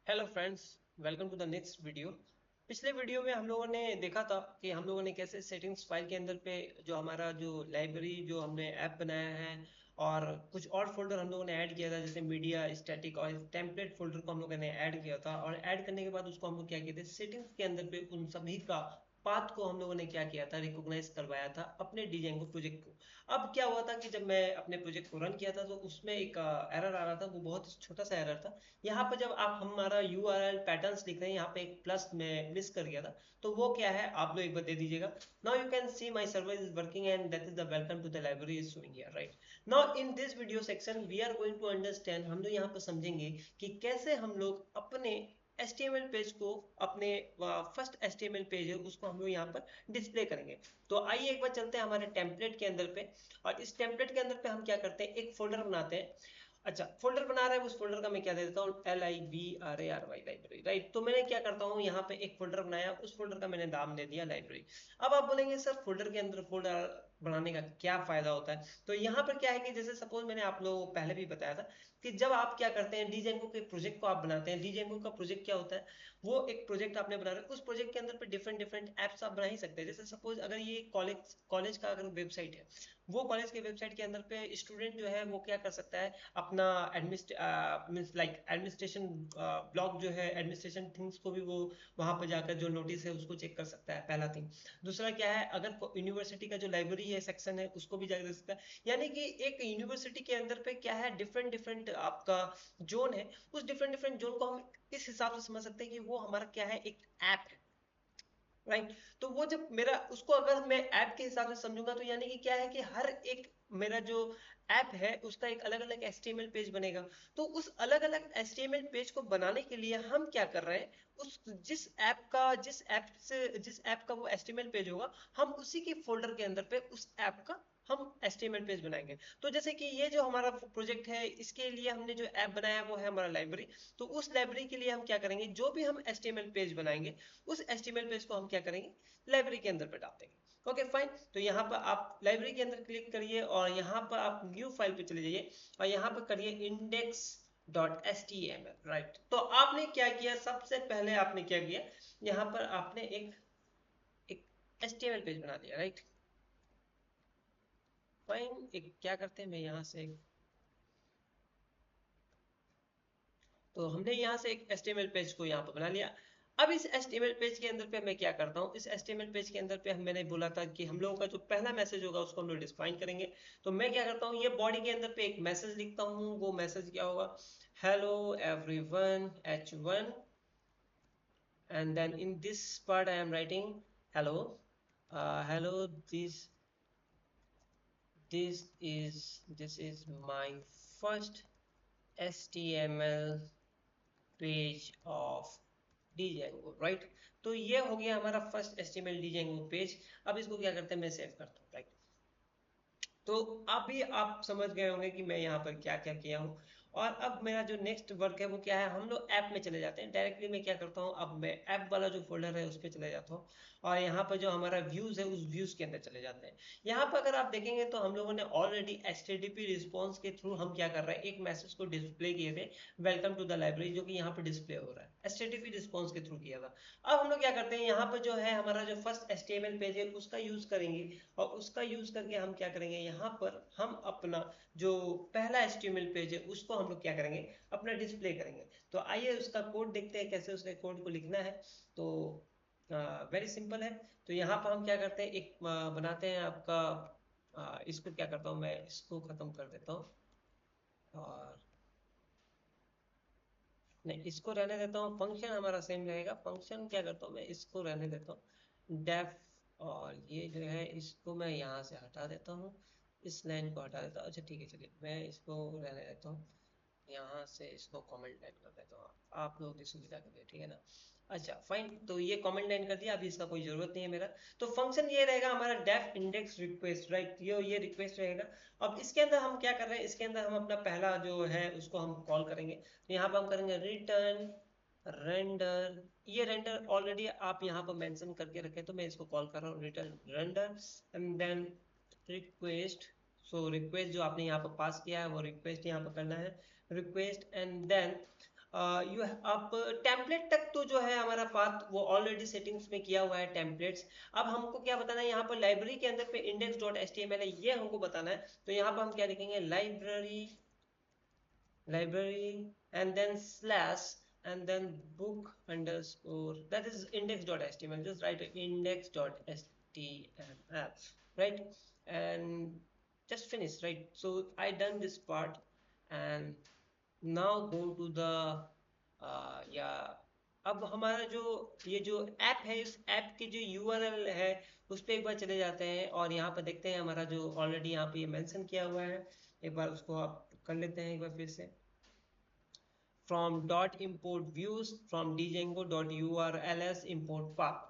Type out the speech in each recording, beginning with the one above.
Hello friends, welcome to the next video. पिछले video में हम लोगों ने देखा था कि हम लोगों ने कैसे सेटिंग्स फाइल के अंदर पे जो हमारा जो लाइब्रेरी जो हमने ऐप बनाया है और कुछ और फोल्डर हम लोगों ने ऐड किया था, जैसे मीडिया, स्टैटिक और टेम्पलेट फोल्डर को हम लोगों ने ऐड किया था। और ऐड करने के बाद उसको हम लोग क्या किए थे, सेटिंग्स के अंदर पे उन सभी का पाथ को हम लोगों ने क्या किया था, रिकॉग्नाइज करवाया था अपने डिजाइंगो प्रोजेक्ट को। अब क्या हुआ था कि जब मैं अपने प्रोजेक्ट को रन किया था तो उसमें एक एरर आ रहा था, वो बहुत छोटा सा एरर था। यहाँ पर जब आप हमारा URL पैटर्न्स लिख रहे हैं, यहाँ पे एक प्लस में मिस कर गया था, तो वो क्या है आप लोग एक बार दे दीजिएगा। Now you can see my server is working and that is the welcome to the library is showing here, right. Now in this video section we are going to understand, हम लोग यहाँ पर समझेंगे कि कैसे हम लोग अपने HTML पेज को, अपने फर्स्ट HTML पेज है उसको हम लोग यहाँ पर डिस्प्ले करेंगे। तो आइए एक बार चलते हैं हमारे टेम्पलेट के अंदर पे, और इस टेम्पलेट के अंदर पे हम क्या करते हैं, एक फोल्डर बनाते हैं। अच्छा, फोल्डर बना रहा है, उस फोल्डर का मैं क्या दे देता हूँ, LIBRARY, लाइब्रेरी, राइट। तो मैंने क्या करता हूँ, यहाँ पे एक फोल्डर बनाया, उस फोल्डर का मैंने नाम दे दिया लाइब्रेरी। अब आप बोलेंगे सर फोल्डर के अंदर फोल्डर बनाने का क्या फायदा होता है। तो यहाँ पर क्या है कि जैसे सपोज मैंने आप लोगों को पहले भी बताया था कि जब आप क्या करते हैं, डीजेंगो के प्रोजेक्ट को आप बनाते हैं, डीजेंगो का प्रोजेक्ट क्या होता है, वो एक प्रोजेक्ट आपने बना रहे, उस प्रोजेक्ट के अंदर पे डिफरेंट डिफरेंट एप्स आप बना ही सकते हैं। जैसे सपोज अगर ये कॉलेज कॉलेज का अगर वेबसाइट है, वो कॉलेज के वेबसाइट के अंदर पे स्टूडेंट जो है वो क्या कर सकता है, अपना एडमिनिस्ट्रेशन ब्लॉग जो है, एडमिनिस्ट्रेशन थिंग्स को भी वो वहां पर जाकर जो नोटिस है उसको चेक कर सकता है, पहला थिंग। दूसरा क्या है, अगर यूनिवर्सिटी का जो लाइब्रेरी है सेक्शन है उसको भी जाकर देख सकता है। यानी कि एक यूनिवर्सिटी के अंदर पे क्या है, डिफरेंट डिफरेंट आपका जोन है, उस डिफरेंट डिफरेंट जोन को हम इस हिसाब से समझ सकते हैं कि वो हमारा क्या है, एक ऐप है, राइट। तो वो जब मेरा उसको अगर मैं ऐप के हिसाब से समझूंगा तो यानी कि क्या है कि हर एक मेरा जो ऐप है उसका एक अलग अलग HTML पेज बनेगा। तो उस अलग अलग HTML पेज को बनाने के लिए हम क्या कर रहे हैं, उस जिस ऐप का वो HTML पेज होगा, हम उसी के फोल्डर के अंदर पे उस ऐप का हम HTML पेज बनाएंगे। तो जैसे कि ये जो हमारा प्रोजेक्ट है, इसके लिए हमने जो ऐप बनाया वो है हमारा लाइब्रेरी। तो उस लाइब्रेरी के लिए हम क्या करेंगे, जो भी हम HTML पेज बनाएंगे उस HTML पेज को हम क्या करेंगे, लाइब्रेरी के अंदर पे डाल देंगे। Okay fine. तो यहाँ पर आप लाइब्रेरी के अंदर क्लिक करिए और यहाँ पर आप न्यू फाइल पे चले जाइए और यहाँ पर करिए index.html, राइट। तो आपने क्या किया, सबसे पहले आपने क्या किया, यहाँ पर आपने एक एक HTML पेज बना दिया, राइट। फाइन, एक क्या करते हैं, मैं यहाँ से तो हमने यहाँ से एक HTML पेज को यहाँ पर बना लिया। अब इस HTML पेज के अंदर पे मैं क्या करता हूँ, इस HTML पेज के अंदर पे मैंने बोला था कि हम लोगों का जो पहला मैसेज होगा उसको हम लोग डिफाइन करेंगे। तो मैं क्या करता हूँ, ये बॉडी के अंदर पे एक मैसेज लिखता हूँ। वो मैसेज क्या होगा, hello everyone H1, and then in this part I am writing hello, hello, this is my first HTML page of Django, right. तो ये हो गया हमारा फर्स्ट HTML Django पेज। अब इसको क्या करते हैं, मैं सेव करता हूँ, राइट। तो अभी आप समझ गए होंगे कि मैं यहाँ पर क्या क्या किया हूँ। और अब मेरा जो नेक्स्ट वर्क है वो क्या है, हम लोग ऐप में चले जाते हैं डायरेक्टली। मैं क्या करता हूँ, अब मैं ऐप वाला जो फोल्डर है उस पर चले जाता हूँ और यहाँ पर जो हमारा व्यूज है उस व्यूज के अंदर चले जाते हैं। यहाँ पर अगर आप देखेंगे तो हम लोगों ने ऑलरेडी HTTP रिस्पॉन्स के थ्रू हम क्या कर रहे हैं, एक मैसेज को डिस्प्ले किए थे, वेलकम टू द लाइब्रेरी, जो कि यहाँ पर डिस्प्ले हो रहा है, HTTP रिस्पॉन्स के थ्रू किया था। अब हम लोग क्या करते हैं, यहाँ पर जो है हमारा जो फर्स्ट HTML पेज है उसका यूज करेंगे और उसका यूज करके हम क्या करेंगे, यहाँ पर हम अपना जो पहला HTML पेज है उसको हम लोग क्या करेंगे, अपना डिस्प्ले करेंगे। तो आइए उसका कोड देखते हैं, कैसे उसके कोड को लिखना है। तो वेरी सिंपल है। तो यहाँ पर हम क्या करते हैं, एक बनाते हैं आपका, इसको क्या करता हूँ, मैं इसको खत्म कर देता हूँ और नहीं, इसको रहने देता हूँ, फंक्शन हमारा सेम रहेगा। फंक्शन क्या करता हूँ, मैं इसको रहने देता हूँ डेफ, और ये जो है इसको मैं यहाँ से हटा देता हूँ, इस लाइन को हटा देता हूँ। अच्छा ठीक है, चलिए मैं इसको रहने देता हूँ, यहाँ से इसको कमेंट लाइन कर देता हूँ, आप लोगों की सुविधा के लिए, ठीक है ना। अच्छा फाइन, तो ये कमेंट लाइन कर दिया, अभी इसका कोई जरूरत नहीं है मेरा। तो फंक्शन ये रहेगा हमारा डेफ इंडेक्स रिक्वेस्ट, राइट, ये रिक्वेस्ट रहेगा। अब इसके अंदर हम क्या कर रहे हैं, इसके अंदर हम अपना पहला जो है उसको हम कॉल करेंगे। तो यहाँ पर हम करेंगे रिटर्न रेंडर। ये रेंडर ऑलरेडी आप यहाँ पर मेंशन करके रखें, तो मैं इसको कॉल कर रहा हूँ return render, and then request. So request जो आपने यहाँ पर पास किया है वो रिक्वेस्ट यहाँ पर करना है, रिक्वेस्ट, एंड देन यू आप टेम्पलेट तक तो जो है हमारा पाथ वो ऑलरेडी सेटिंग्स में किया हुआ है टेम्पलेट्स। अब हमको क्या बताना है, यहाँ पर लाइब्रेरी के अंदर पे index.html है, ये हमको बताना है। तो यहाँ पर हम क्या लिखेंगे, library and then slash and then book underscore, that is index.html, just write index.html, right? And just finish, right? So I done this part, and now go to the या अब हमारा जो ये जो ऐप है, इस ऐप की जो यूआरएल है उस पर एक बार चले जाते हैं और यहाँ पर देखते हैं हमारा जो ऑलरेडी यहाँ पे ये मेंशन किया हुआ है, एक बार उसको आप कर लेते हैं एक बार फिर से। from dot import views from django dot urls import path।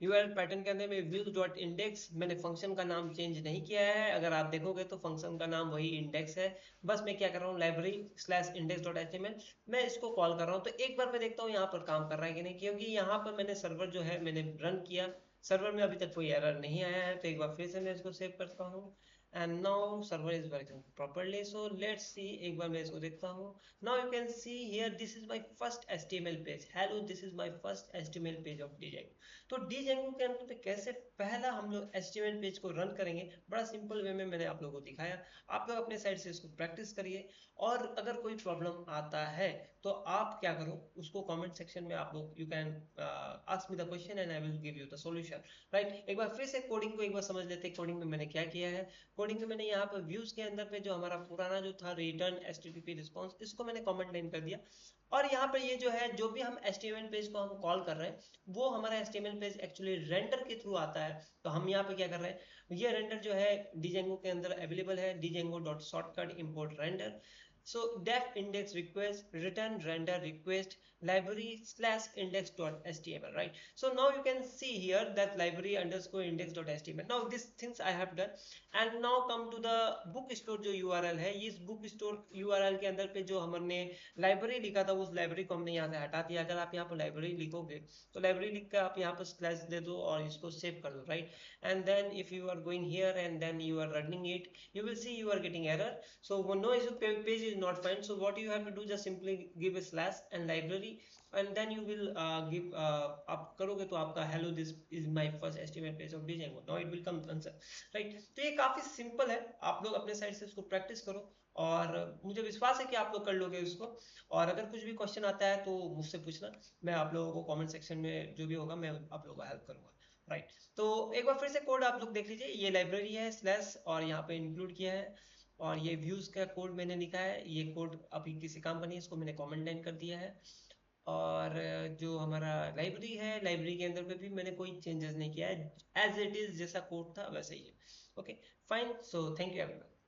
URL pattern के अंदर में views dot index, मैंने फंक्शन का नाम चेंज नहीं किया है, अगर आप देखोगे तो फंक्शन का नाम वही इंडेक्स है, बस मैं क्या कर रहा हूँ library slash index dot HTML मैं इसको कॉल कर रहा हूँ। तो एक बार मैं देखता हूँ यहाँ पर काम कर रहा है कि नहीं, क्योंकि यहाँ पर मैंने सर्वर जो है मैंने रन किया, सर्वर में अभी तक कोई एरर नहीं आया है। तो एक बार फिर से मैं इसको सेव करता हूँ and now server is working properly, so let's see, एक बार मैं इसको देखता हूँ। Now you can see here, this is my first HTML page, hello this is my first HTML page of Django। तो Django के अंदर पे कैसे पहला हम लोग HTML पेज को रन करेंगे, बड़ा सिंपल वे में मैंने आप लोगों को दिखाया। आप लोग अपने साइड से इसको प्रैक्टिस करिए, और अगर कोई प्रॉब्लम आता है तो आप क्या करो, उसको कमेंट सेक्शन में आप लोग you can ask me the question and I will give you the solution, right? एक बार फिर से कोडिंग को एक बार समझ लेते हैं, कोडिंग में मैंने क्या किया है। कोडिंग में मैंने यहाँ पर व्यूज के अंदर पे जो हमारा पुराना जो था रिटर्न एचटीटीपी रिस्पांस, इसको मैंने कमेंट लाइन कर दिया, और यहाँ पर ये जो है जो भी हम HTML पेज को हम कॉल कर रहे हैं वो हमारा HTML पेज एक्चुअली रेंडर के थ्रू आता है। तो हम यहाँ पे क्या कर रहे हैं, ये रेंडर जो है Django के अंदर अवेलेबल है, django.shortcut import render। So def index request return render request library slash index.html, right? So now you can see here that library underscore index.html, now these things I have done। and now come to the bookstore जो URL है, इस bookstore URL के अंदर पे जो हमने library लिखा था उस लाइब्रेरी को हमने यहाँ से हटा दिया। अगर आप यहाँ पर लाइब्रेरी लिखोगे तो लाइब्रेरी लिख कर आप यहाँ पर स्लैश दे दो और इसको सेव कर दो, right? And then if you are going here and then you are running it, you will see you are getting error। so no issue, page is not found, so what you have to do, just simply give a slash and library, and then you will give आप करोगे तो आपका hello this is my first HTML page of Django, now it will come answer, right? तो ये काफी simple है, आप लोग अपने साइड से इसको प्रैक्टिस करो और मुझे विश्वास है कि आप लोग कर लोगे इसको। और अगर कुछ भी क्वेश्चन आता है तो मुझसे पूछना, मैं आप लोगों को कमेंट सेक्शन में जो भी होगा मैं आप लोगों को हेल्प करूंगा, राइट? तो एक बार फिर से कोड आप लोग देख लीजिए, ये लाइब्रेरी है स्लैश और यहाँ पे इंक्लूड किया है, और ये व्यूज का कोड मैंने लिखा है, ये कोड अभी किसी काम का नहीं है, इसको मैंने कमेंट लाइन कर दिया है। और जो हमारा लाइब्रेरी है, लाइब्रेरी के अंदर पे भी मैंने कोई चेंजेस नहीं किया है, एज इट इज जैसा कोड था वैसे ही है। Okay fine, so thank you everyone.